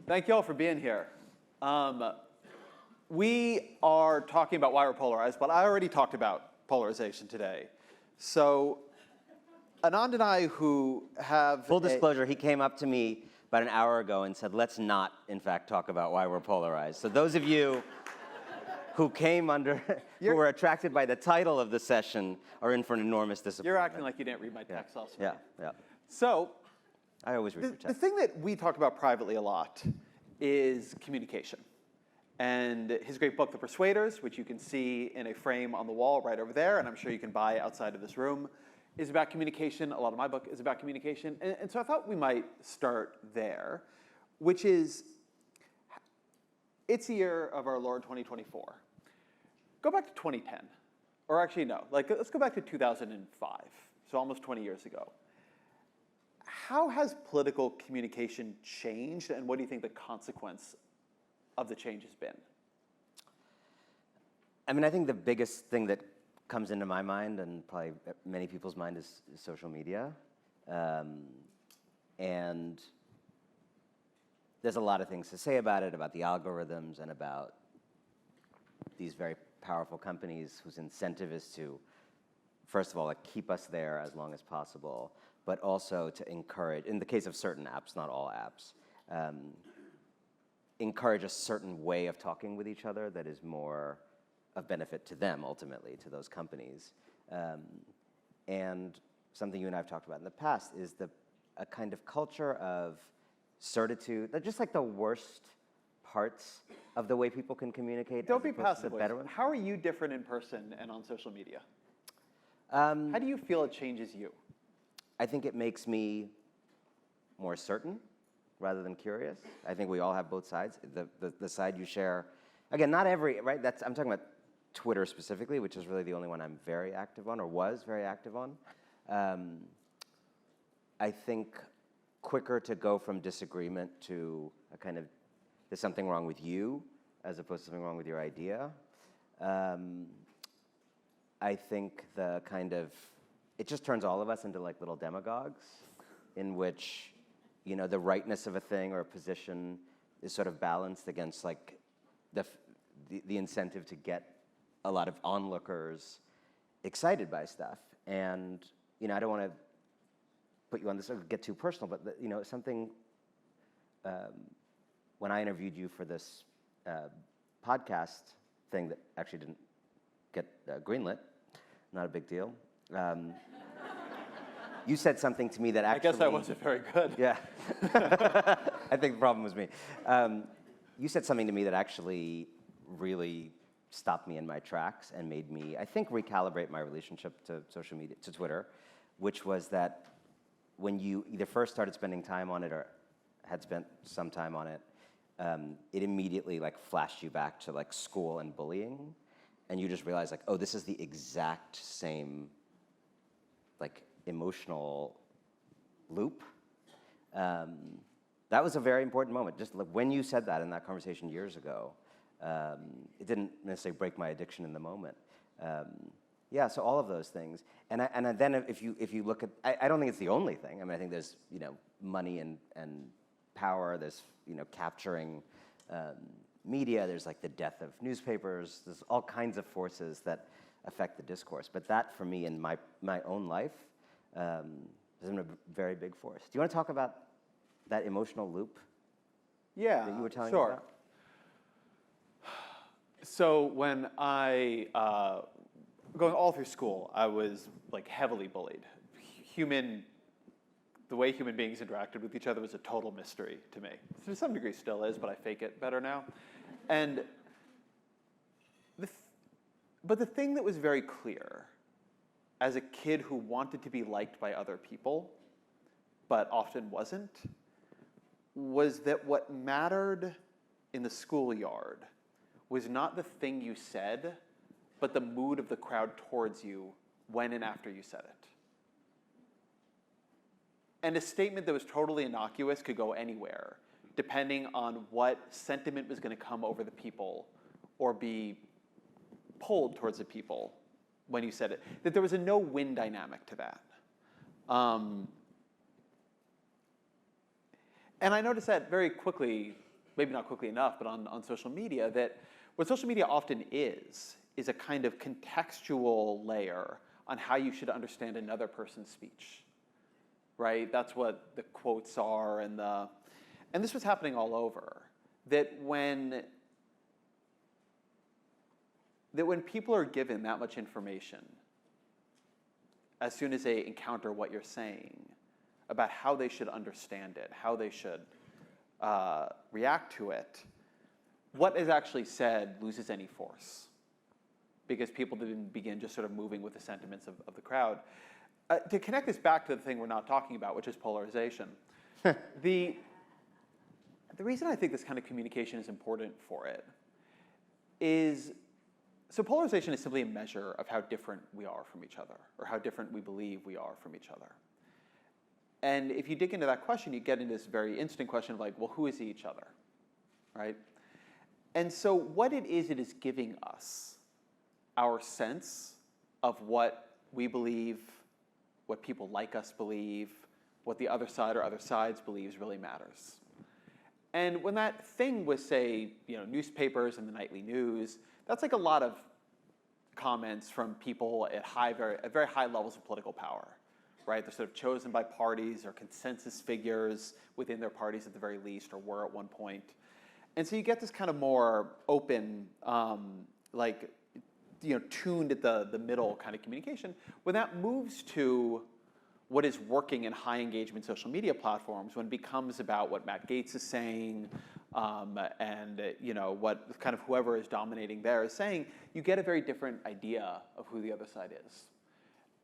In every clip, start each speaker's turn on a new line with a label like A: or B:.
A: Thank you all for being here. We are talking about why we're polarized, but I already talked about polarization today. So Anand and I, who have
B: Full disclosure, he came up to me about an hour ago and said, let's not, in fact, talk about why we're polarized. So those of you who came under, who were attracted by the title of the session are in for an enormous disappointment.
A: You're acting like you didn't read my text also.
B: Yeah.
A: So
B: I always read your text.
A: the thing that we talk about privately a lot is communication. And his great book, The Persuaders, which you can see in a frame on the wall right over there, and I'm sure you can buy outside of this room, is about communication. A lot of my book is about communication. And so I thought we might start there, which is, it's the year of our Lord 2024. Go back to 2010. Or actually, no. Let's go back to 2005, so almost 20 years ago. How has political communication changed, and what do you think the consequence of the change has been?
B: I mean, I think the biggest thing that comes into my mind, and probably many people's mind, is social media. And there's a lot of things to say about it, about the algorithms and about these very powerful companies whose incentive is to, first of all, keep us there as long as possible, but also to encourage, in the case of certain apps, not all apps, encourage a certain way of talking with each other that is more of benefit to them, ultimately, to those companies. And something you and I have talked about in the past is a kind of culture of certitude, just like the worst parts of the way people can communicate.
A: Don't be passive. How are you different in person and on social media? How do you feel it changes you?
B: I think it makes me more certain rather than curious. I think we all have both sides. The side you share, again, not every, right? I'm talking about Twitter specifically, which is really the only one I'm very active on, or was very active on. I think quicker to go from disagreement to a kind of, there's something wrong with you, as opposed to something wrong with your idea. I think it just turns all of us into like little demagogues, in which, the rightness of a thing or a position is sort of balanced against like the incentive to get a lot of onlookers excited by stuff. And, I don't want to put you on this or get too personal, but something, when I interviewed you for this podcast thing that actually didn't get greenlit, not a big deal. You said something to me that actually...
A: I guess I wasn't very good.
B: Yeah. I think the problem was me. You said something to me that actually really stopped me in my tracks and made me, I think, recalibrate my relationship to social media, to Twitter, which was that when you either first started spending time on it or had spent some time on it, it immediately flashed you back to school and bullying, and you just realized oh, this is the exact same emotional loop. That was a very important moment. Just when you said that in that conversation years ago, it didn't necessarily break my addiction in the moment. So all of those things. And then if you look at, I don't think it's the only thing. I mean, I think there's money and power. There's capturing media. There's the death of newspapers. There's all kinds of forces that affect the discourse. But that, for me, in my own life, has been a very big force. Do you want to talk about that emotional loop?
A: Yeah,
B: that you were telling
A: sure.
B: me about?
A: So when going all through school, I was heavily bullied. The way human beings interacted with each other was a total mystery to me. To some degree still is, but I fake it better now. And but the thing that was very clear as a kid who wanted to be liked by other people, but often wasn't, was that what mattered in the schoolyard was not the thing you said, but the mood of the crowd towards you when and after you said it. And a statement that was totally innocuous could go anywhere, depending on what sentiment was going to come over the people or be pulled towards the people when you said it. That there was a no-win dynamic to that. And I noticed that very quickly maybe not quickly enough, but on social media, that what social media often is a kind of contextual layer on how you should understand another person's speech, right? That's what the quotes are, and this was happening all over. That when people are given that much information, as soon as they encounter what you're saying about how they should understand it, how they should react to it, what is actually said loses any force, because people begin just sort of moving with the sentiments of the crowd. To connect this back to the thing we're not talking about, which is polarization, the reason I think this kind of communication is important for it is, so polarization is simply a measure of how different we are from each other, or how different we believe we are from each other. And if you dig into that question, you get into this very interesting question of like, well, who is each other, right? And so what it is giving us our sense of what we believe, what people like us believe, what the other side or other sides believes really matters. And when that thing was, say, newspapers and the nightly news, that's like a lot of comments from people at very high levels of political power, right? They're sort of chosen by parties or consensus figures within their parties at the very least, or were at one point. And so you get this kind of more open, tuned at the middle kind of communication. When that moves to what is working in high engagement social media platforms, when it becomes about what Matt Gaetz is saying, and what kind of whoever is dominating there is saying, you get a very different idea of who the other side is.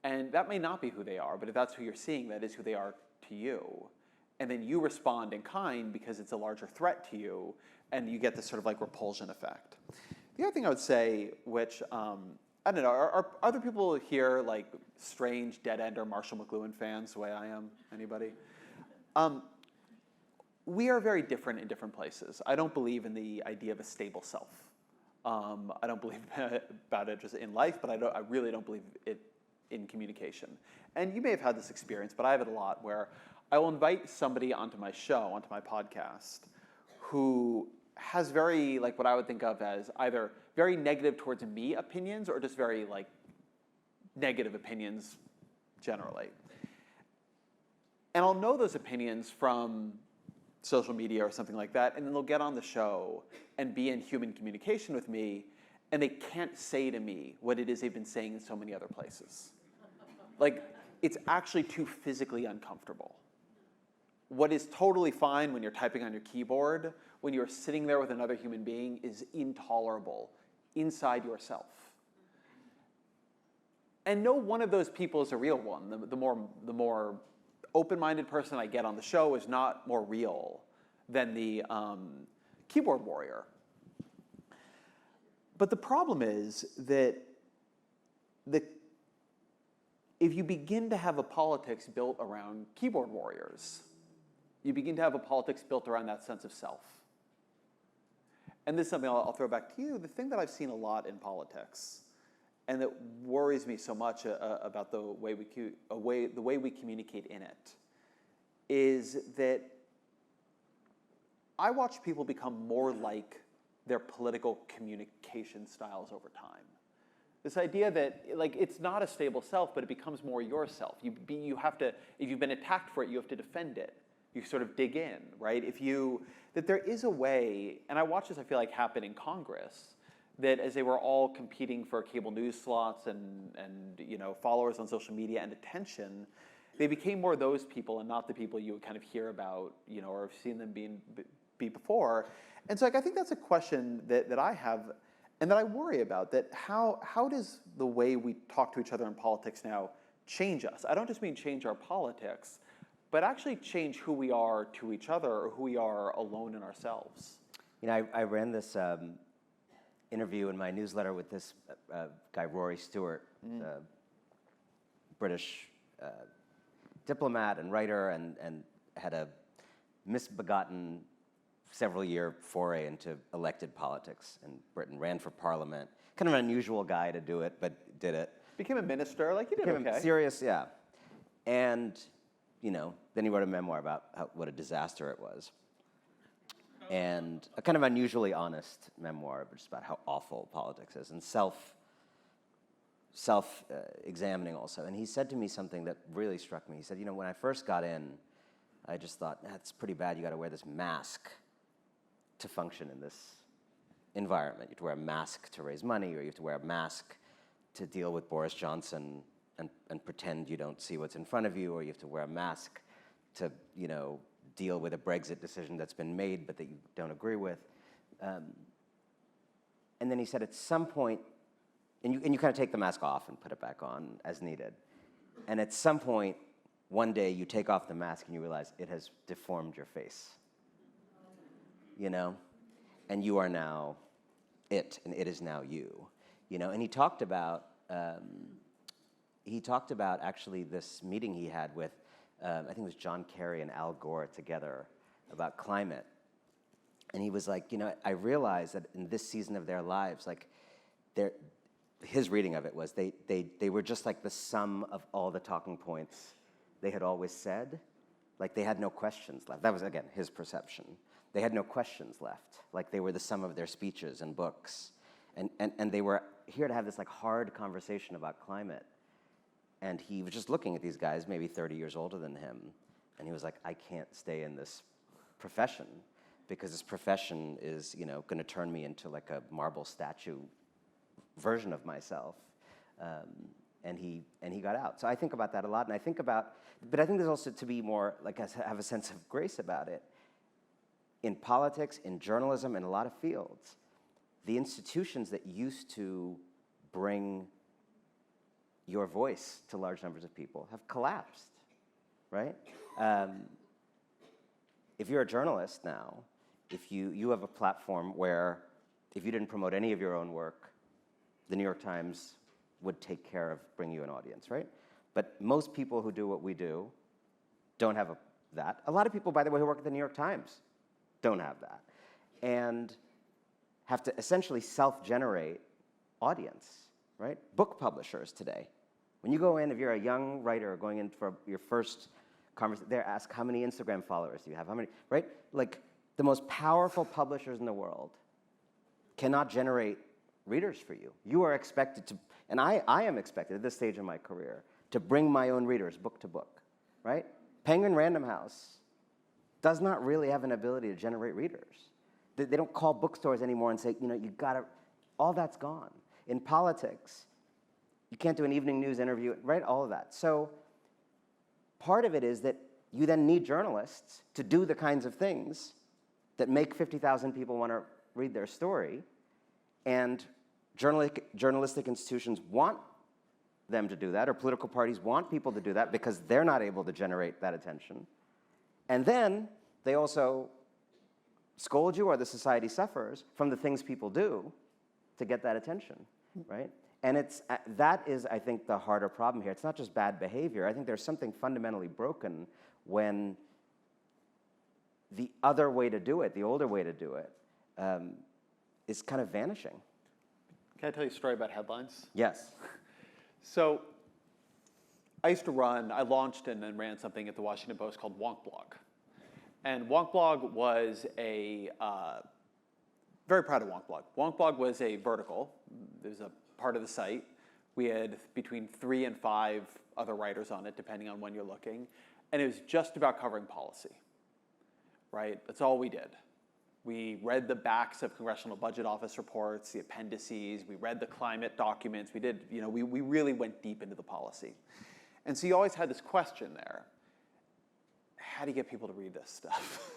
A: And that may not be who they are, but if that's who you're seeing, that is who they are to you. And then you respond in kind because it's a larger threat to you, and you get this sort of like repulsion effect. The other thing I would say, which, I don't know, are other people here like strange Dead End or Marshall McLuhan fans the way I am? Anybody? We are very different in different places. I don't believe in the idea of a stable self. I don't believe about it just in life, but I really don't believe it in communication. And you may have had this experience, but I have it a lot, where I will invite somebody onto my show, onto my podcast, who has very, like, what I would think of as either very negative towards me opinions, or just very, like, negative opinions generally. And I'll know those opinions from social media or something like that, and then they'll get on the show and be in human communication with me, and they can't say to me what it is they've been saying in so many other places. Like, it's actually too physically uncomfortable. What is totally fine when you're typing on your keyboard, when you're sitting there with another human being, is intolerable inside yourself. And no one of those people is a real one. The more open-minded person I get on the show is not more real than the keyboard warrior. But the problem is that if you begin to have a politics built around keyboard warriors, you begin to have a politics built around that sense of self. And this is something I'll throw back to you. The thing that I've seen a lot in politics, and that worries me so much about the way we communicate in it, is that I watch people become more like their political communication styles over time. This idea that, like, it's not a stable self, but it becomes more yourself. You have to, if you've been attacked for it, you have to defend it. You sort of dig in, right? That there is a way, and I watch this, I feel like, happen in Congress, that as they were all competing for cable news slots and followers on social media and attention, they became more those people and not the people you would kind of hear about, or have seen them be before. And so, like, I think that's a question that I have and that I worry about, that how does the way we talk to each other in politics now change us? I don't just mean change our politics, but actually change who we are to each other, or who we are alone in ourselves.
B: I ran this interview in my newsletter with this guy, Rory Stewart, British diplomat and writer, and had a misbegotten several-year foray into elected politics in Britain, ran for parliament. Kind of an unusual guy to do it, but did it.
A: Became a minister, like, you did okay.
B: Serious, yeah. And, then he wrote a memoir about what a disaster it was. and a kind of unusually honest memoir just about how awful politics is, and self-examining also. And he said to me something that really struck me. He said, when I first got in, I just thought, that's pretty bad. You got to wear this mask to function in this environment. You have to wear a mask to raise money, or you have to wear a mask to deal with Boris Johnson and pretend you don't see what's in front of you, or you have to wear a mask to, deal with a Brexit decision that's been made but that you don't agree with. And then he said at some point, and you kind of take the mask off and put it back on as needed. And at some point, one day you take off the mask and you realize it has deformed your face. And you are now it, and it is now you. And he talked about actually this meeting he had with, I think it was John Kerry and Al Gore together about climate. And he was like, I realized that in this season of their lives, like, his reading of it was they were just like the sum of all the talking points they had always said. Like, they had no questions left. That was, again, his perception. They had no questions left. Like, they were the sum of their speeches and books. And they were here to have this, like, hard conversation about climate. And he was just looking at these guys, maybe 30 years older than him, and he was like, I can't stay in this profession because this profession is, going to turn me into like a marble statue version of myself. And he got out. So I think about that a lot, and I think there's also to be more, like, have a sense of grace about it. In politics, in journalism, in a lot of fields, the institutions that used to bring your voice to large numbers of people have collapsed, right? If you're a journalist now, if you have a platform where if you didn't promote any of your own work, the New York Times would take care of bringing you an audience, right? But most people who do what we do don't have that. A lot of people, by the way, who work at the New York Times don't have that, and have to essentially self-generate audience, right? Book publishers today. When you go in, if you're a young writer going in for your first conversation, they ask, how many Instagram followers do you have? How many, right? Like, the most powerful publishers in the world cannot generate readers for you. You are expected to, and I am expected at this stage in my career, to bring my own readers book to book, right? Penguin Random House does not really have an ability to generate readers. They don't call bookstores anymore and say, you gotta, all that's gone. In politics, you can't do an evening news interview, right? All of that. So part of it is that you then need journalists to do the kinds of things that make 50,000 people want to read their story. And journalistic institutions want them to do that, or political parties want people to do that because they're not able to generate that attention. And then they also scold you, or the society suffers from the things people do to get that attention, right? And that is, I think, the harder problem here. It's not just bad behavior. I think there's something fundamentally broken when the other way to do it, the older way to do it, is kind of vanishing.
A: Can I tell you a story about headlines?
B: Yes.
A: So I launched and then ran something at the Washington Post called Wonk Blog. And Wonk Blog was very proud of Wonk Blog. Wonk Blog was a vertical. There's a part of the site. We had between 3 and 5 other writers on it, depending on when you're looking. And it was just about covering policy, right? That's all we did. We read the backs of Congressional Budget Office reports, the appendices. We read the climate documents. We did, we really went deep into the policy. And so you always had this question there. How do you get people to read this stuff?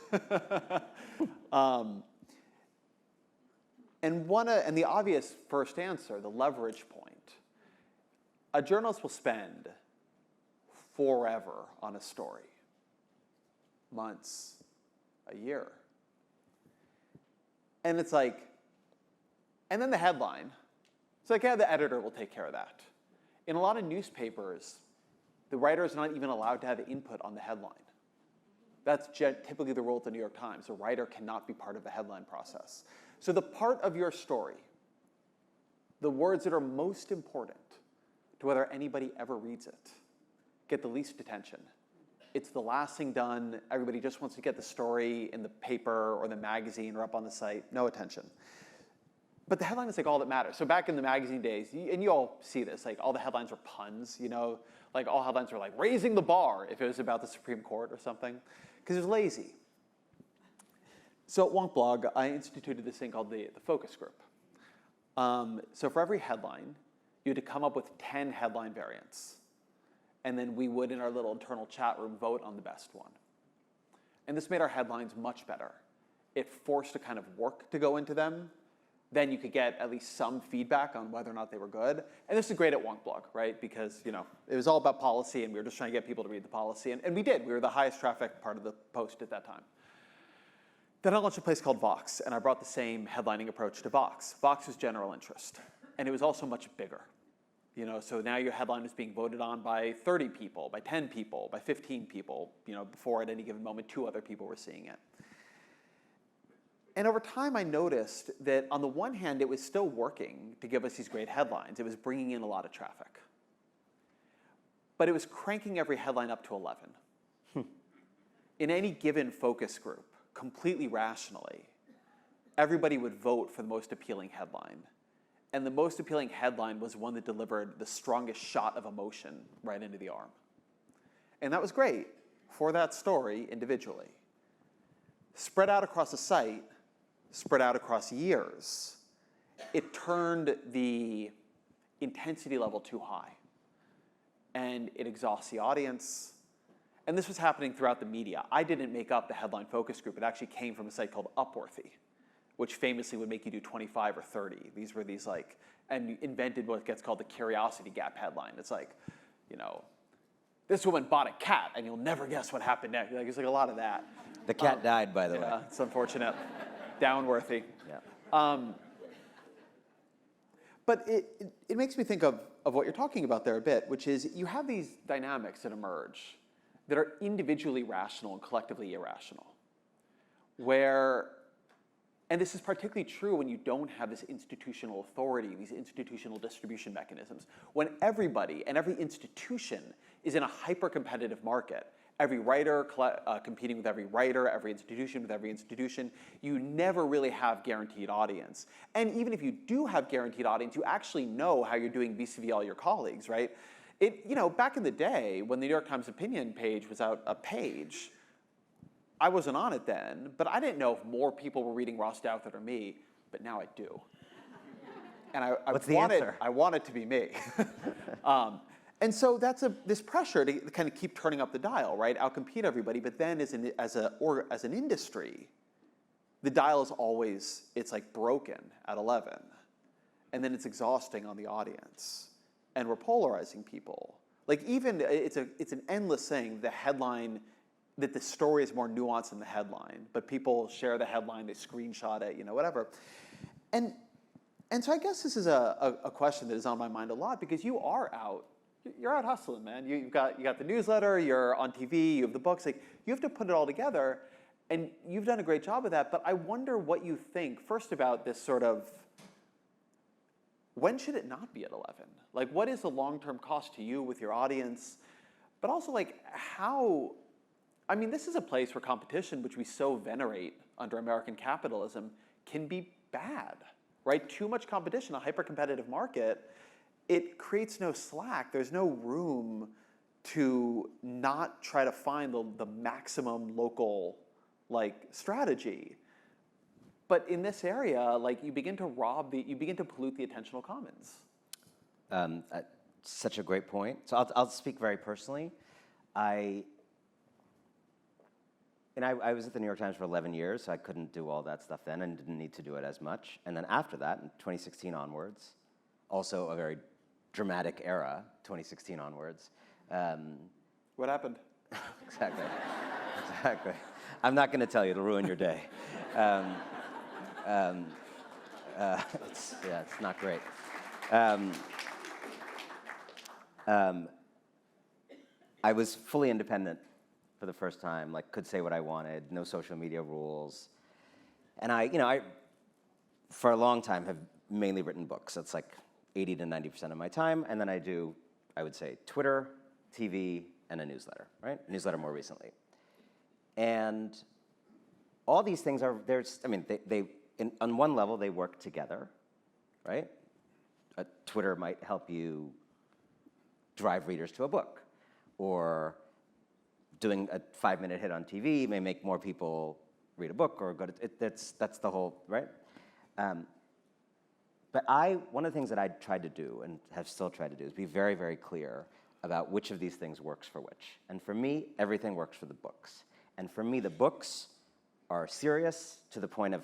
A: And the obvious first answer, the leverage point, a journalist will spend forever on a story, months, a year. And it's like, and then the headline, it's like, yeah, the editor will take care of that. In a lot of newspapers, the writer is not even allowed to have input on the headline. That's typically the rule at the New York Times. A writer cannot be part of the headline process. So the part of your story, the words that are most important to whether anybody ever reads it, get the least attention. It's the last thing done. Everybody just wants to get the story in the paper or the magazine or up on the site. No attention. But the headline is like all that matters. So back in the magazine days, and you all see this, like all the headlines were puns, you know? Like all headlines were like raising the bar if it was about the Supreme Court or something, because it was lazy. So at Wonk Blog, I instituted this thing called the focus group. So for every headline, you had to come up with 10 headline variants. And then we would, in our little internal chat room, vote on the best one. And this made our headlines much better. It forced a kind of work to go into them. Then you could get at least some feedback on whether or not they were good. And this is great at Wonk Blog, right? Because it was all about policy, and we were just trying to get people to read the policy. And we did. We were the highest traffic part of the post at that time. Then I launched a place called Vox, and I brought the same headlining approach to Vox. Vox was general interest, and it was also much bigger. So now your headline is being voted on by 30 people, by 10 people, by 15 people. Before at any given moment, 2 other people were seeing it. And over time, I noticed that on the one hand, it was still working to give us these great headlines. It was bringing in a lot of traffic. But it was cranking every headline up to 11. In any given focus group, completely rationally, everybody would vote for the most appealing headline. And the most appealing headline was one that delivered the strongest shot of emotion right into the arm. And that was great for that story individually. Spread out across the site, spread out across years, it turned the intensity level too high. And it exhausts the audience. And this was happening throughout the media. I didn't make up the headline focus group. It actually came from a site called Upworthy, which famously would make you do 25 or 30. These were these and invented what gets called the curiosity gap headline. It's like, this woman bought a cat and you'll never guess what happened next. There's like a lot of that.
B: The cat died, by the way.
A: Yeah, it's unfortunate. Downworthy.
B: Yeah.
A: But it makes me think of what you're talking about there a bit, which is you have these dynamics that emerge that are individually rational and collectively irrational, and this is particularly true when you don't have this institutional authority, these institutional distribution mechanisms. When everybody and every institution is in a hyper-competitive market, every writer competing with every writer, every institution with every institution, you never really have guaranteed audience. And even if you do have guaranteed audience, you actually know how you're doing vis-a-vis all your colleagues, right? Back in the day, when the New York Times opinion page was out a page, I wasn't on it then, but I didn't know if more people were reading Ross Douthat or me, but now I do. And
B: What's the answer?
A: I want it to be me. And so that's this pressure to kind of keep turning up the dial, right? Outcompete everybody, but then as an industry, the dial is always, it's like broken at 11. And then it's exhausting on the audience. And we're polarizing people. It's an endless thing, the headline, that the story is more nuanced than the headline, but people share the headline, they screenshot it, whatever. And so I guess this is a question that is on my mind a lot, because you're out hustling, man. You got the newsletter, you're on TV, you have the books, you have to put it all together, and you've done a great job of that, but I wonder what you think, first about this sort of, when should it not be at 11? What is the long-term cost to you with your audience? But also, this is a place where competition, which we so venerate under American capitalism, can be bad, right? Too much competition, a hyper-competitive market, it creates no slack. There's no room to not try to find the maximum local strategy. But in this area, you begin to pollute the attentional commons.
B: Such a great point. So I'll speak very personally. I was at the New York Times for 11 years, so I couldn't do all that stuff then and didn't need to do it as much. And then after that, in 2016 onwards, also a very dramatic era, 2016 onwards.
A: What happened?
B: Exactly. I'm not going to tell you, it'll ruin your day. It's not great. I was fully independent for the first time, could say what I wanted, no social media rules. And I, for a long time, have mainly written books. That's 80 to 90% of my time. And then I would say, Twitter, TV, and a newsletter, right? A newsletter more recently. And all these things are, on one level, they work together, right? Twitter might help you drive readers to a book, or doing a 5-minute hit on TV may make more people read a book or go to, that's the whole, right? But one of the things that I tried to do and have still tried to do is be very, very clear about which of these things works for which. And for me, everything works for the books. And for me, the books are serious to the point of,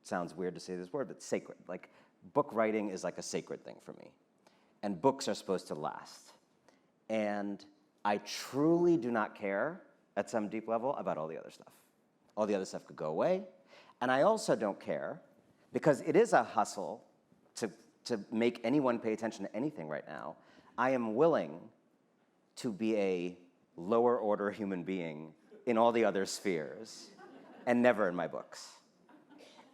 B: sounds weird to say this word, but sacred. Like, book writing is like a sacred thing for me. And books are supposed to last. And I truly do not care, at some deep level, about all the other stuff. All the other stuff could go away. And I also don't care, because it is a hustle to make anyone pay attention to anything right now. I am willing to be a lower order human being in all the other spheres, and never in my books.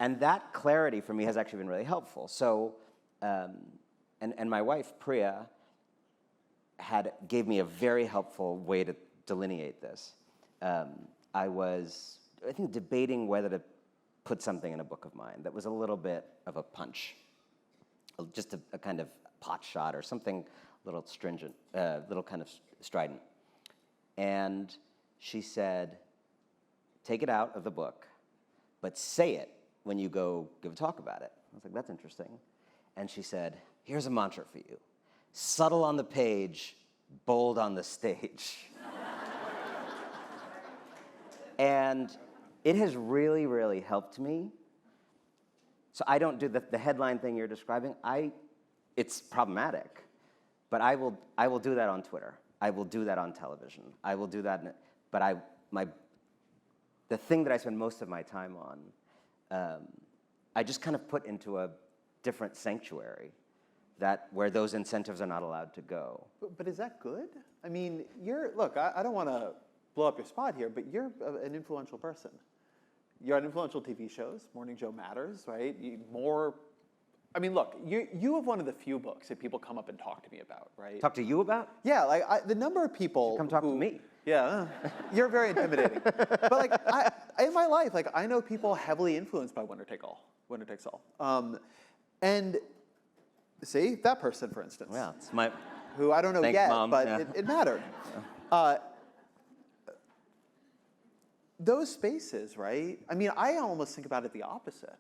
B: And that clarity for me has actually been really helpful. So, and my wife, Priya, gave me a very helpful way to delineate this. I was, I think, debating whether to put something in a book of mine that was a little bit of a punch, just a kind of pot shot or something a little stringent, little kind of strident. And she said, take it out of the book, but say it when you go give a talk about it. I was like, that's interesting. And she said, here's a mantra for you. Subtle on the page, bold on the stage. And it has really, really helped me. So I don't do the headline thing you're describing. It's problematic, but I will do that on Twitter. I will do that on television. I will do that, but the thing that I spend most of my time on, I just kind of put into a different sanctuary where those incentives are not allowed to go.
A: But is that good? I mean, look, I don't want to blow up your spot here, but you're an influential person. You're on influential TV shows. Morning Joe matters, right? I mean, look, you have one of the few books that people come up and talk to me about, right?
B: Talk to you about?
A: Yeah, like the number of people
B: come talk to me.
A: Yeah, you're very intimidating. But like, in my life, like I know people heavily influenced by Winner Takes All. And see, that person, for instance.
B: Well, it's my...
A: Who I don't know
B: Thanks,
A: yet,
B: Mom.
A: but
B: Yeah.
A: it mattered. Those spaces, right? I mean, I almost think about it the opposite.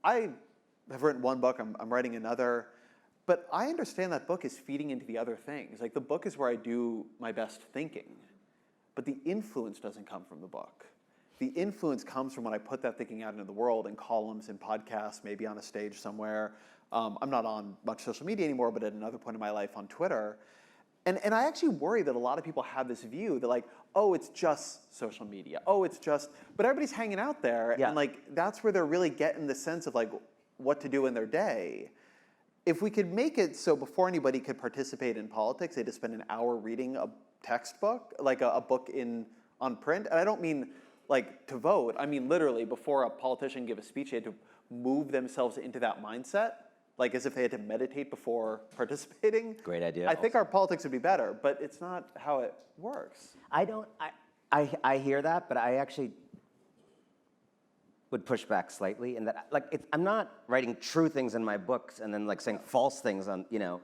A: I have written one book, I'm writing another, but I understand that book is feeding into the other things. Like the book is where I do my best thinking, but the influence doesn't come from the book. The influence comes from when I put that thinking out into the world in columns, in podcasts, maybe on a stage somewhere. I'm not on much social media anymore, but at another point in my life on Twitter. And I actually worry that a lot of people have this view that like, oh, it's just social media. Oh, it's just, but everybody's hanging out there.
B: Yeah.
A: And like, that's where they're really getting the sense of like what to do in their day. If we could make it so before anybody could participate in politics, they had to spend an hour reading a textbook, like a book on print. And I don't mean like to vote. I mean, literally before a politician give a speech, they had to move themselves into that mindset. Like as if they had to meditate before participating.
B: Great idea.
A: I think our politics would be better, but it's not how it works.
B: I hear that, but I actually would push back slightly in that, like, I'm not writing true things in my books and then like saying false things on, you know.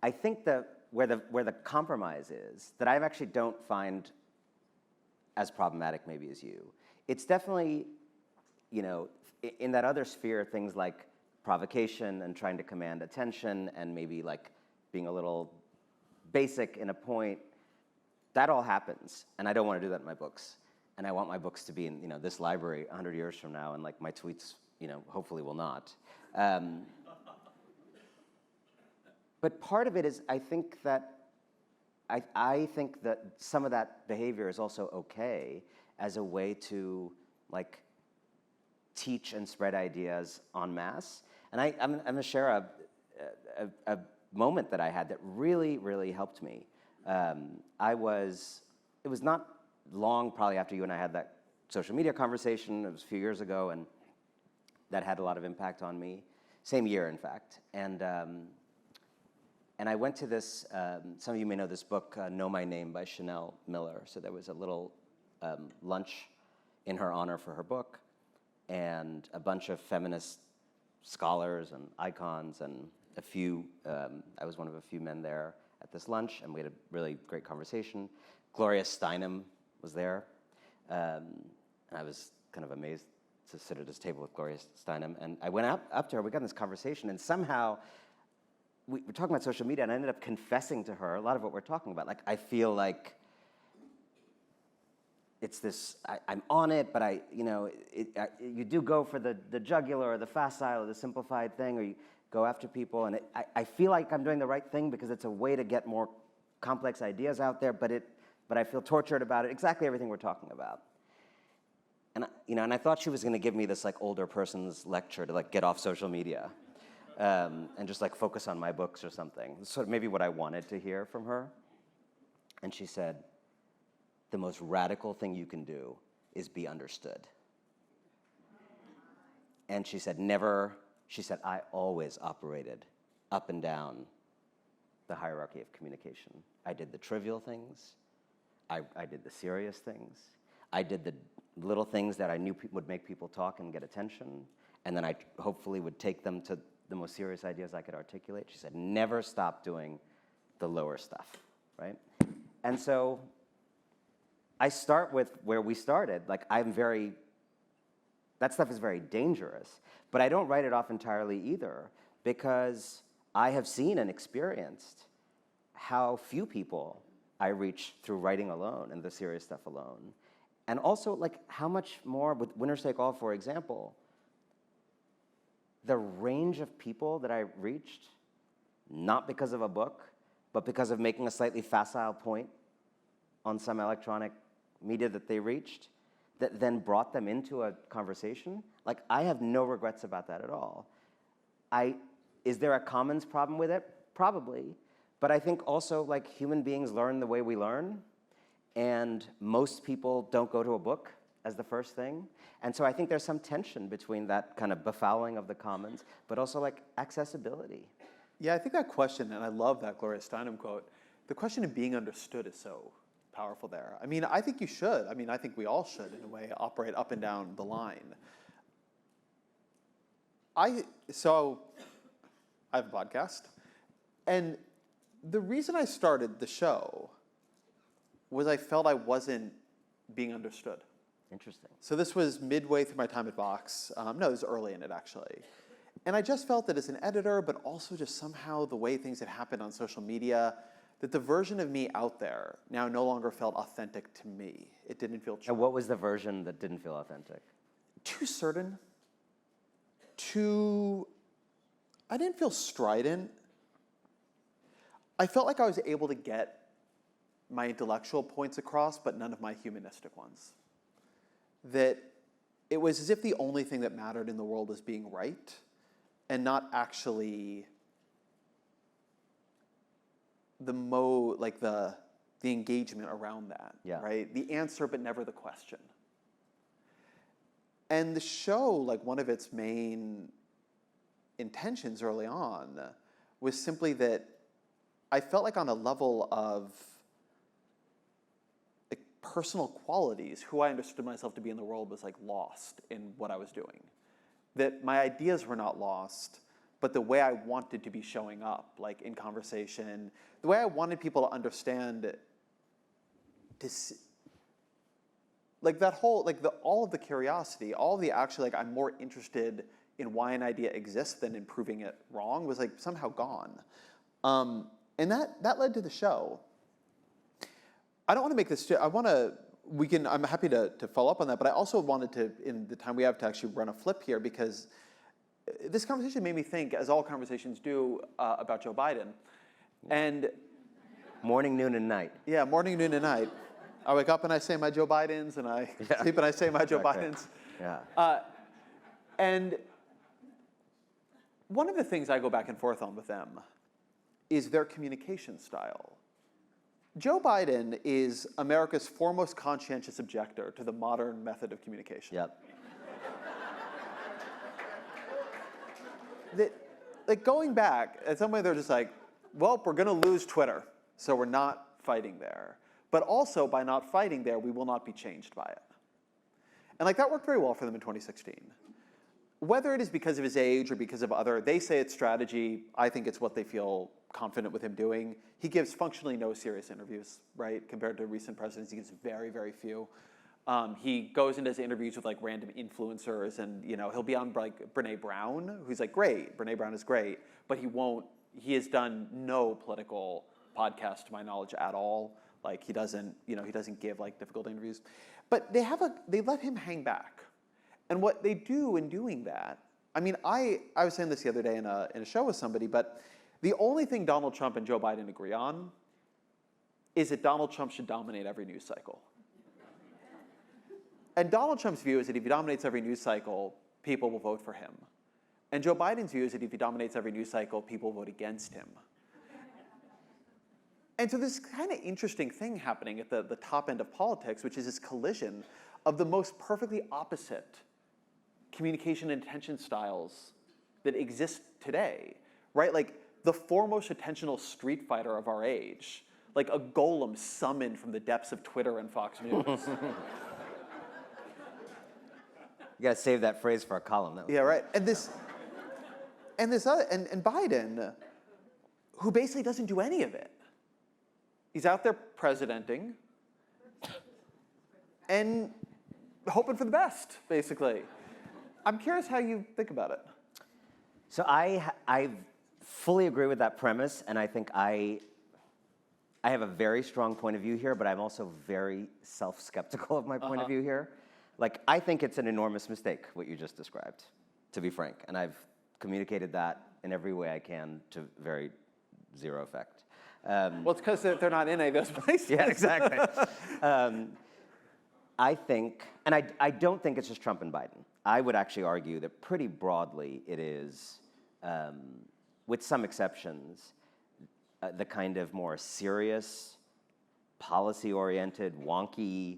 B: I think that where the compromise is, that I actually don't find as problematic maybe as you. It's definitely, you know, in that other sphere, things like provocation and trying to command attention and maybe like being a little basic in a point, that all happens. And I don't want to do that in my books. And I want my books to be in, you know, this library 100 years from now, and like my tweets, you know, hopefully will not. But part of it is I think that some of that behavior is also okay as a way to like teach and spread ideas en masse. And I'm going to share a moment that I had that really, really helped me. It was not long probably after you and I had that social media conversation. It was a few years ago, and that had a lot of impact on me. Same year, in fact. And And I went to this, some of you may know this book, Know My Name by Chanel Miller. So there was a little lunch in her honor for her book, and a bunch of feminist scholars and icons, and a few, I was one of a few men there at this lunch, and we had a really great conversation. Gloria Steinem was there, and I was kind of amazed to sit at this table with Gloria Steinem. And I went up to her, we got in this conversation, and somehow we were talking about social media, and I ended up confessing to her a lot of what we're talking about. Like, I feel like it's this, I'm on it, but you do go for the jugular or the facile or the simplified thing, or you go after people, and I feel like I'm doing the right thing because it's a way to get more complex ideas out there, but I feel tortured about it, exactly everything we're talking about. And I thought she was going to give me this like older person's lecture to like get off social media and just like focus on my books or something. Sort of maybe what I wanted to hear from her. And she said, the most radical thing you can do is be understood. And she said, I always operated up and down the hierarchy of communication. I did the trivial things. I did the serious things. I did the little things that I knew would make people talk and get attention. And then I hopefully would take them to the most serious ideas I could articulate. She said, never stop doing the lower stuff, right? And so I start with where we started. Like, that stuff is very dangerous, but I don't write it off entirely either, because I have seen and experienced how few people I reach through writing alone and the serious stuff alone. And also, like, how much more, with Winners Take All, for example, the range of people that I reached, not because of a book, but because of making a slightly facile point on some electronic media that they reached, that then brought them into a conversation. Like, I have no regrets about that at all. Is there a commons problem with it? Probably. But I think also, like, human beings learn the way we learn, and most people don't go to a book as the first thing. And so I think there's some tension between that kind of befouling of the commons, but also, like, accessibility.
A: Yeah, I think that question, and I love that Gloria Steinem quote, the question of being understood is so powerful there. I mean, I think you should. I mean, I think we all should, in a way, operate up and down the line. So I have a podcast, and the reason I started the show was I felt I wasn't being understood.
B: Interesting.
A: So this was midway through my time at Vox. No, it was early in it, actually. And I just felt that as an editor, but also just somehow the way things had happened on social media, that the version of me out there now no longer felt authentic to me. It didn't feel true.
B: And what was the version that didn't feel authentic?
A: Too certain. I didn't feel strident. I felt like I was able to get my intellectual points across, but none of my humanistic ones. That it was as if the only thing that mattered in the world was being right, and not actually the engagement around that, right? The answer, but never the question. And the show, like, one of its main intentions early on was simply that I felt like on a level of like personal qualities, who I understood myself to be in the world was like lost in what I was doing. That my ideas were not lost, but the way I wanted to be showing up, like in conversation, the way I wanted people to understand, like that whole, like all of the curiosity, all of the actually, like I'm more interested in why an idea exists than in proving it wrong was like somehow gone. And that led to the show. I don't want to make this, I'm happy to follow up on that, but I also wanted to, in the time we have, to actually run a flip here, because this conversation made me think, as all conversations do, about Joe Biden. And
B: morning, noon, and night.
A: Yeah, morning, noon, and night. I wake up and I say my Joe Bidens, and I sleep and I say my Joe Bidens.
B: Yeah.
A: And one of the things I go back and forth on with them is their communication style. Joe Biden is America's foremost conscientious objector to the modern method of communication.
B: Yep.
A: That, like, going back, at some way they're just like, well, we're going to lose Twitter, so we're not fighting there. But also, by not fighting there, we will not be changed by it. And like that worked very well for them in 2016. Whether it is because of his age or because of other, they say it's strategy. I think it's what they feel confident with him doing. He gives functionally no serious interviews, right? Compared to recent presidents, he gives very, very few. He goes and does interviews with like random influencers, and he'll be on like Brene Brown, who's like great. Brene Brown is great, but he has done no political podcast to my knowledge at all. Like he doesn't give like difficult interviews. But they let him hang back. And what they do in doing that, I mean, I was saying this the other day in a show with somebody, but the only thing Donald Trump and Joe Biden agree on is that Donald Trump should dominate every news cycle. And Donald Trump's view is that if he dominates every news cycle, people will vote for him. And Joe Biden's view is that if he dominates every news cycle, people will vote against him. And so this kind of interesting thing happening at the top end of politics, which is this collision of the most perfectly opposite communication and attention styles that exist today, right? Like the foremost attentional street fighter of our age, like a golem summoned from the depths of Twitter and Fox News.
B: You gotta save that phrase for a column.
A: Yeah, right. And Biden, who basically doesn't do any of it. He's out there presidenting and hoping for the best, basically. I'm curious how you think about it.
B: So I fully agree with that premise, and I think I have a very strong point of view here, but I'm also very self-skeptical of my point of view here. Like, I think it's an enormous mistake, what you just described, to be frank. And I've communicated that in every way I can to very zero effect.
A: Well, it's because they're not in any of those places.
B: Yeah, exactly. I think, and I don't think it's just Trump and Biden. I would actually argue that pretty broadly it is, with some exceptions, the kind of more serious, policy-oriented, wonky,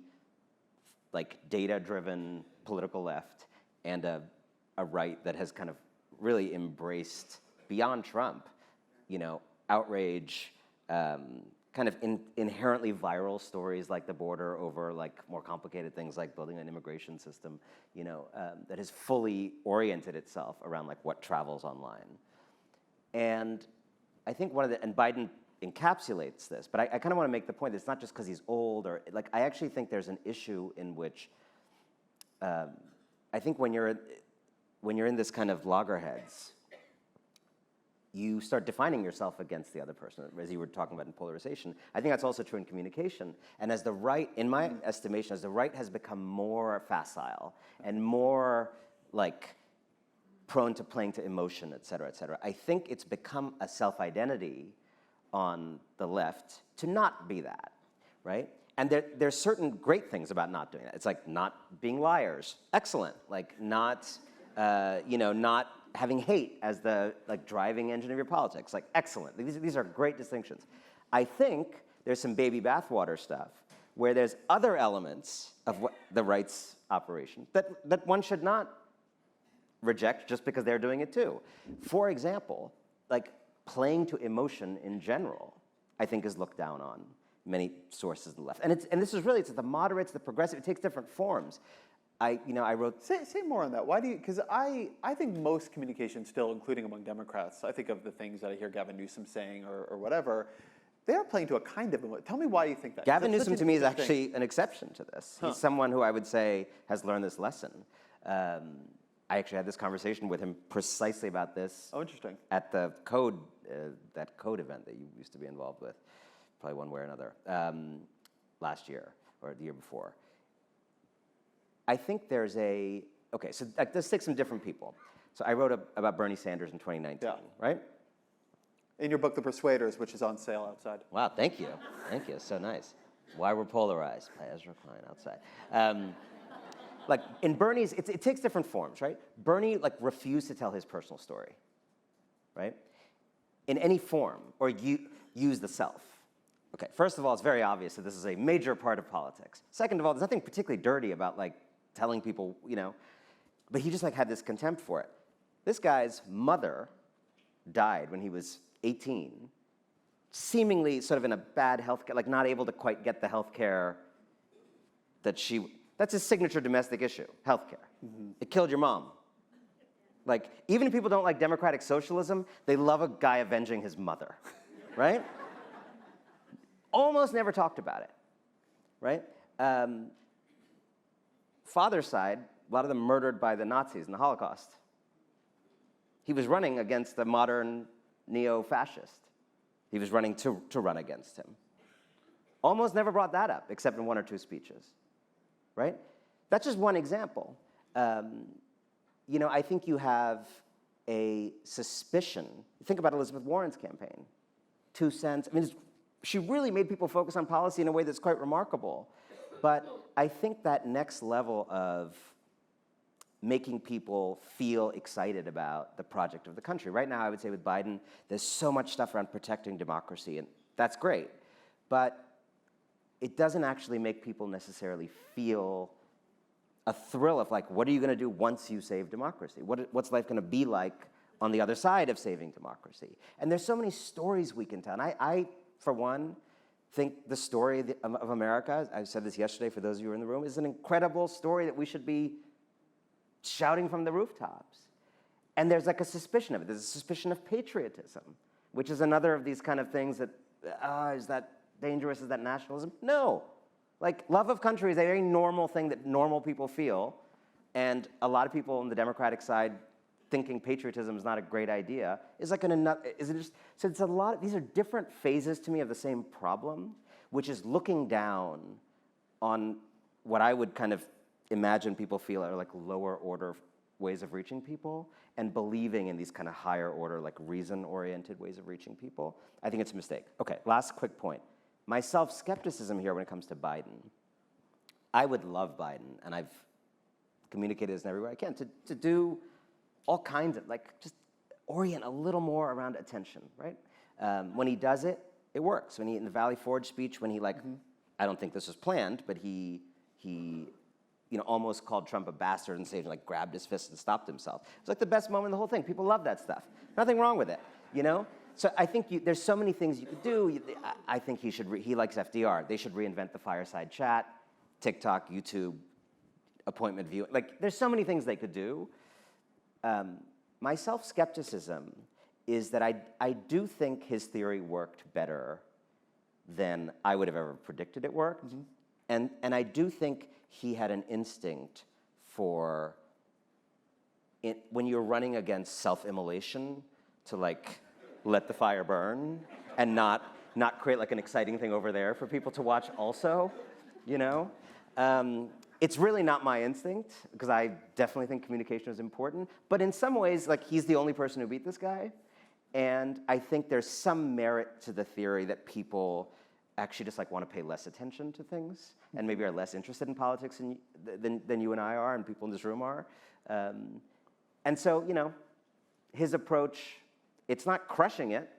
B: like data-driven political left, and a right that has kind of really embraced, beyond Trump, outrage, kind of inherently viral stories like the border over like more complicated things like building an immigration system, that has fully oriented itself around like what travels online. And I think and Biden encapsulates this, but I kind of want to make the point that it's not just because he's old or like, I actually think there's an issue in which I think when you're in this kind of loggerheads, you start defining yourself against the other person, as you were talking about in polarization. I think that's also true in communication. And as the right, in my estimation, as the right has become more facile and more like prone to playing to emotion, et cetera, I think it's become a self-identity on the left to not be that, right? And there's certain great things about not doing that. It's like not being liars, excellent. Like not, not having hate as the like driving engine of your politics, like excellent. These are great distinctions. I think there's some baby bathwater stuff where there's other elements of what the right's operation that one should not reject just because they're doing it too. For example, like playing to emotion in general, I think is looked down on many sources of the left. And this is really, it's the moderates, the progressive, it takes different forms. I wrote...
A: Say more on that. Why do you... Because I think most communication still, including among Democrats, I think of the things that I hear Gavin Newsom saying or whatever, they're playing to a kind of... Tell me why you think that.
B: Gavin Newsom to me is actually an exception to this. He's someone who I would say has learned this lesson. I actually had this conversation with him precisely about this.
A: Oh, interesting.
B: At the Code, that Code event that you used to be involved with, probably one way or another, last year or the year before. I think there's okay, so let's take some different people. So I wrote about Bernie Sanders in 2019, right?
A: In your book, The Persuaders, which is on sale outside.
B: Wow, thank you. Thank you, so nice. Why We're Polarized by Ezra Klein outside. Like in Bernie's, it takes different forms, right? Bernie like refused to tell his personal story, right? In any form, or use the self. Okay, first of all, it's very obvious that this is a major part of politics. Second of all, there's nothing particularly dirty about like telling people, but he just like had this contempt for it. This guy's mother died when he was 18 seemingly sort of in a bad healthcare, like not able to quite get the healthcare that's his signature domestic issue, healthcare. It killed your mom. Like, even if people don't like democratic socialism, they love a guy avenging his mother, right? Almost never talked about it, right? Father's side, a lot of them murdered by the Nazis in the Holocaust. He was running against the modern neo-fascist. He was running to run against him. Almost never brought that up, except in 1 or 2 speeches, right? That's just one example. I think you have a suspicion. Think about Elizabeth Warren's campaign. 2 cents. I mean, she really made people focus on policy in a way that's quite remarkable. But I think that next level of making people feel excited about the project of the country. Right now, I would say with Biden, there's so much stuff around protecting democracy, and that's great. But it doesn't actually make people necessarily feel a thrill of like, what are you going to do once you save democracy? What's life going to be like on the other side of saving democracy? And there's so many stories we can tell. And I for one, think the story of America, I said this yesterday for those of you who are in the room, is an incredible story that we should be shouting from the rooftops. And there's like a suspicion of it. There's a suspicion of patriotism, which is another of these kind of things that, is that dangerous? Is that nationalism? No. Like, love of country is a very normal thing that normal people feel. And a lot of people on the Democratic side thinking patriotism is not a great idea is like so it's a lot of, these are different phases to me of the same problem, which is looking down on what I would kind of imagine people feel are like lower order ways of reaching people and believing in these kind of higher order, like reason-oriented ways of reaching people. I think it's a mistake. Okay, last quick point. My self-skepticism here when it comes to Biden. I would love Biden, and I've communicated this in every way I can, to do all kinds of, like, just orient a little more around attention, right? When he does it, it works. When he, in the Valley Forge speech, when he, like, I don't think this was planned, but he almost called Trump a bastard and stage, like, grabbed his fist and stopped himself. It's like the best moment in the whole thing. People love that stuff. Nothing wrong with it, you know? So I think there's so many things you could do. I think he likes FDR. They should reinvent the fireside chat, TikTok, YouTube, appointment view. Like, there's so many things they could do. My self-skepticism is that I do think his theory worked better than I would have ever predicted it worked. And I do think he had an instinct for, when you're running against self-immolation, to like let the fire burn and not create like an exciting thing over there for people to watch also, you know? It's really not my instinct, because I definitely think communication is important. But in some ways, like, he's the only person who beat this guy. And I think there's some merit to the theory that people actually just like want to pay less attention to things and maybe are less interested in politics than you and I are and people in this room are. And so, you know, his approach, it's not crushing it,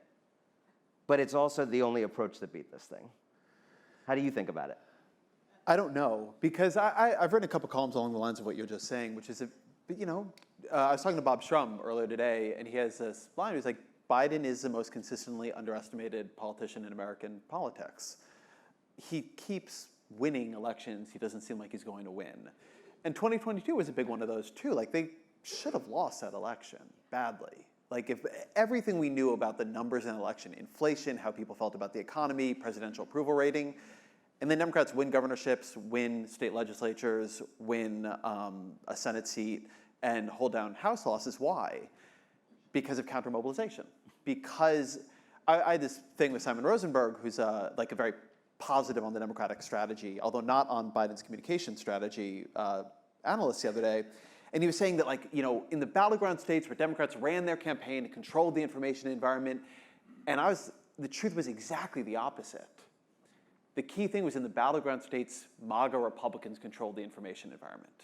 B: but it's also the only approach that beat this thing. How do you think about it?
A: I don't know, because I've written a couple columns along the lines of what you're just saying, which is, I was talking to Bob Strum earlier today, and he has this line. He's like, Biden is the most consistently underestimated politician in American politics. He keeps winning elections. He doesn't seem like he's going to win. And 2022 was a big one of those, too. Like, they should have lost that election badly. Like, if everything we knew about the numbers in the election, inflation, how people felt about the economy, presidential approval rating, and then Democrats win governorships, win state legislatures, win a Senate seat, and hold down House losses. Why? Because of counter-mobilization. Because I had this thing with Simon Rosenberg, who's like a very positive on the Democratic strategy, although not on Biden's communication strategy, analyst the other day. And he was saying that, like, you know, in the battleground states where Democrats ran their campaign and controlled the information environment, and the truth was exactly the opposite. The key thing was in the battleground states, MAGA Republicans controlled the information environment.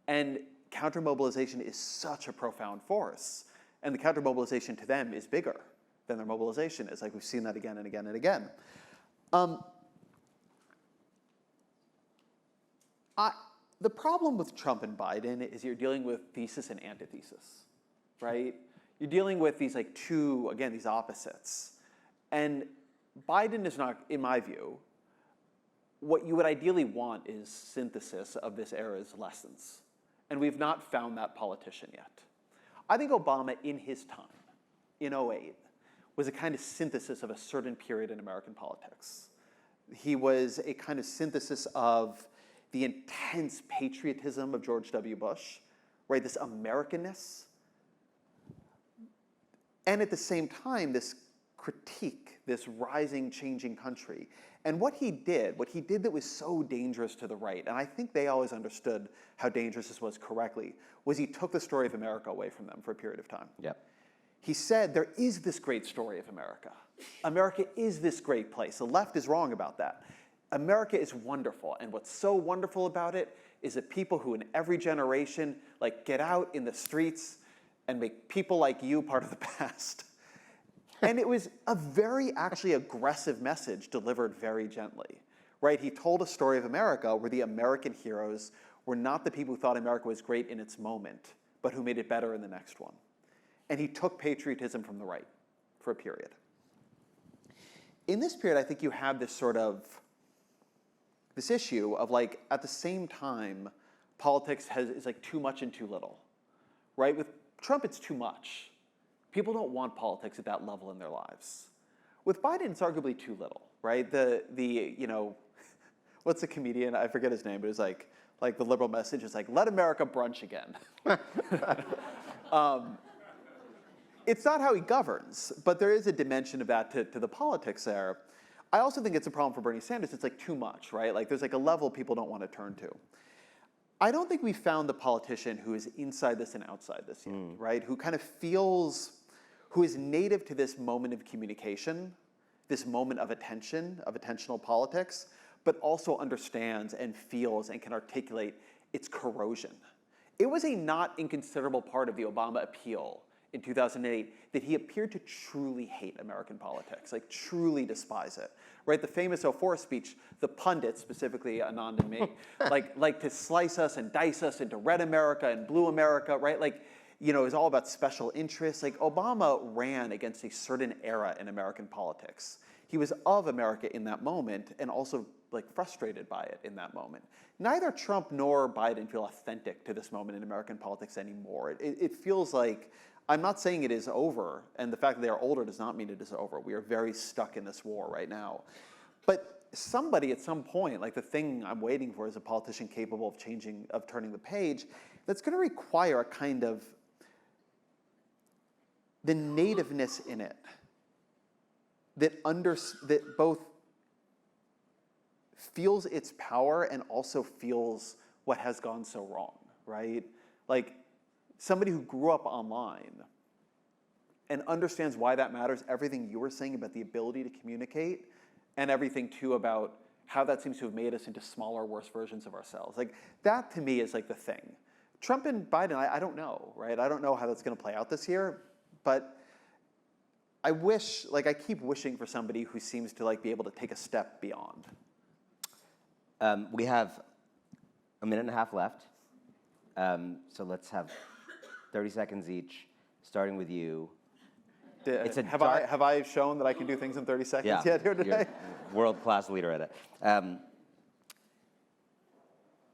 A: And counter-mobilization is such a profound force. And the counter-mobilization to them is bigger than their mobilization is. Like, we've seen that again and again and again. The problem with Trump and Biden is you're dealing with thesis and antithesis, right? You're dealing with these, like, these opposites. And Biden is not, in my view, what you would ideally want is synthesis of this era's lessons. And we've not found that politician yet. I think Obama, in his time, in '08, was a kind of synthesis of a certain period in American politics. He was a kind of synthesis of the intense patriotism of George W. Bush, right? This Americanness. And at the same time, this critique, this rising, changing country. And what he did that was so dangerous to the right, and I think they always understood how dangerous this was correctly, was he took the story of America away from them for a period of time.
B: Yep.
A: He said, there is this great story of America. America is this great place. The left is wrong about that. America is wonderful, and what's so wonderful about it is that people who in every generation get out in the streets and make people like you part of the past. And it was a very actually aggressive message delivered very gently, right? He told a story of America where the American heroes were not the people who thought America was great in its moment, but who made it better in the next one. And he took patriotism from the right for a period. In this period, I think you have this this issue of at the same time, politics is too much and too little, right? With Trump, it's too much. People don't want politics at that level in their lives. With Biden, it's arguably too little, right? What's the comedian? I forget his name, but it's like the liberal message is let America brunch again. It's not how he governs, but there is a dimension of that to the politics there. I also think it's a problem for Bernie Sanders. It's too much, right? There's a level people don't want to turn to. I don't think we found the politician who is inside this and outside this yet, right? Who kind of who is native to this moment of communication, this moment of attention, of attentional politics, but also understands and feels and can articulate its corrosion. It was a not inconsiderable part of the Obama appeal in 2008 that he appeared to truly hate American politics, truly despise it, right? The famous '04 speech, the pundits, specifically Anand and me, like to slice us and dice us into red America and blue America, right? It was all about special interests. Obama ran against a certain era in American politics. He was of America in that moment and also frustrated by it in that moment. Neither Trump nor Biden feel authentic to this moment in American politics anymore. It feels I'm not saying it is over, and the fact that they are older does not mean it is over. We are very stuck in this war right now. But somebody at some point, the thing I'm waiting for is a politician capable of turning the page, that's going to require a kind of the nativeness in it that both feels its power and also feels what has gone so wrong, right? Somebody who grew up online and understands why that matters, everything you were saying about the ability to communicate, and everything too about how that seems to have made us into smaller, worse versions of ourselves. That to me is the thing. Trump and Biden, I don't know, right? I don't know how that's going to play out this year, but I wish, I keep wishing for somebody who seems to be able to take a step beyond.
B: We have a minute and a half left, so let's have 30 seconds each, starting with you.
A: Have I shown that I can do things in 30 seconds yet here today?
B: You're a world-class leader at it.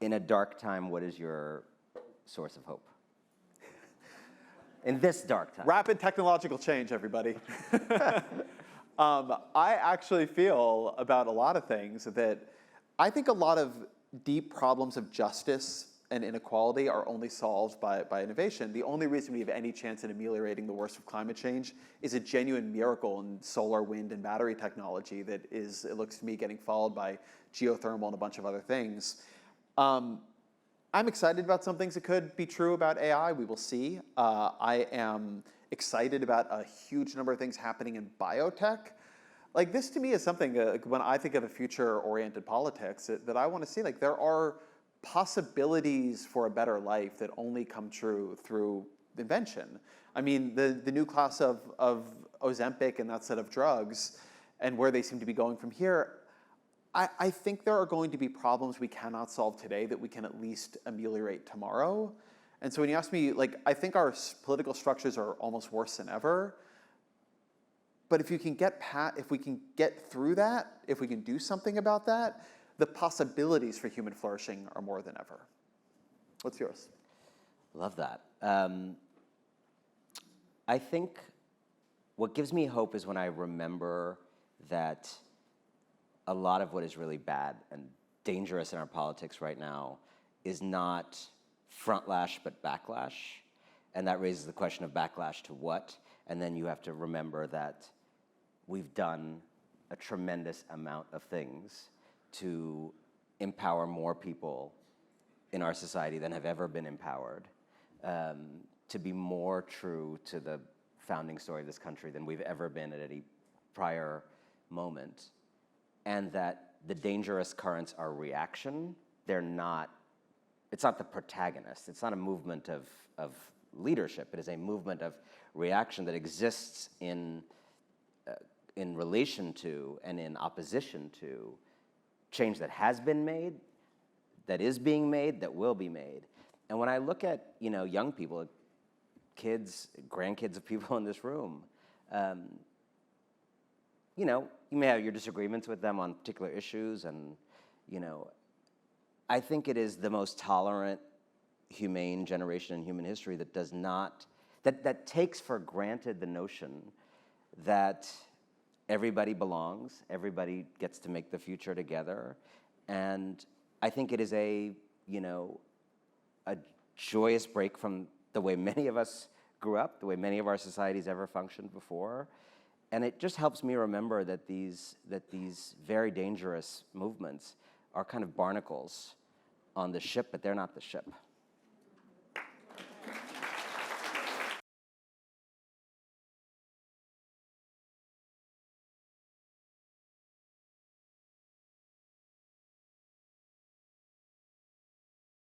B: In a dark time, what is your source of hope? In this dark time.
A: Rapid technological change, everybody. I actually feel about a lot of things that I think a lot of deep problems of justice and inequality are only solved by innovation. The only reason we have any chance in ameliorating the worst of climate change is a genuine miracle in solar, wind, and battery technology that is, it looks to me, getting followed by geothermal and a bunch of other things. I'm excited about some things that could be true about AI. We will see. I am excited about a huge number of things happening in biotech. This to me is something, when I think of a future-oriented politics, that I want to see. There are possibilities for a better life that only come true through invention. I mean, the new class of Ozempic and that set of drugs, and where they seem to be going from here, I think there are going to be problems we cannot solve today that we can at least ameliorate tomorrow. And so when you ask me, I think our political structures are almost worse than ever. But if we can get through that, if we can do something about that, the possibilities for human flourishing are more than ever. What's yours?
B: Love that. I think what gives me hope is when I remember that a lot of what is really bad and dangerous in our politics right now is not frontlash but backlash. And that raises the question of backlash to what? And then you have to remember that we've done a tremendous amount of things to empower more people in our society than have ever been empowered, to be more true to the founding story of this country than we've ever been at any prior moment, and that the dangerous currents are reaction. It's not the protagonist. It's not a movement of leadership. It is a movement of reaction that exists in relation to and in opposition to change that has been made, that is being made, that will be made. And when I look at young people, kids, grandkids of people in this room, you may have your disagreements with them on particular issues, and I think it is the most tolerant, humane generation in human history that does not, that takes for granted the notion that everybody belongs, everybody gets to make the future together, and I think it is a joyous break from the way many of us grew up, the way many of our societies ever functioned before, and it just helps me remember that these very dangerous movements are kind of barnacles on the ship, but they're not the ship.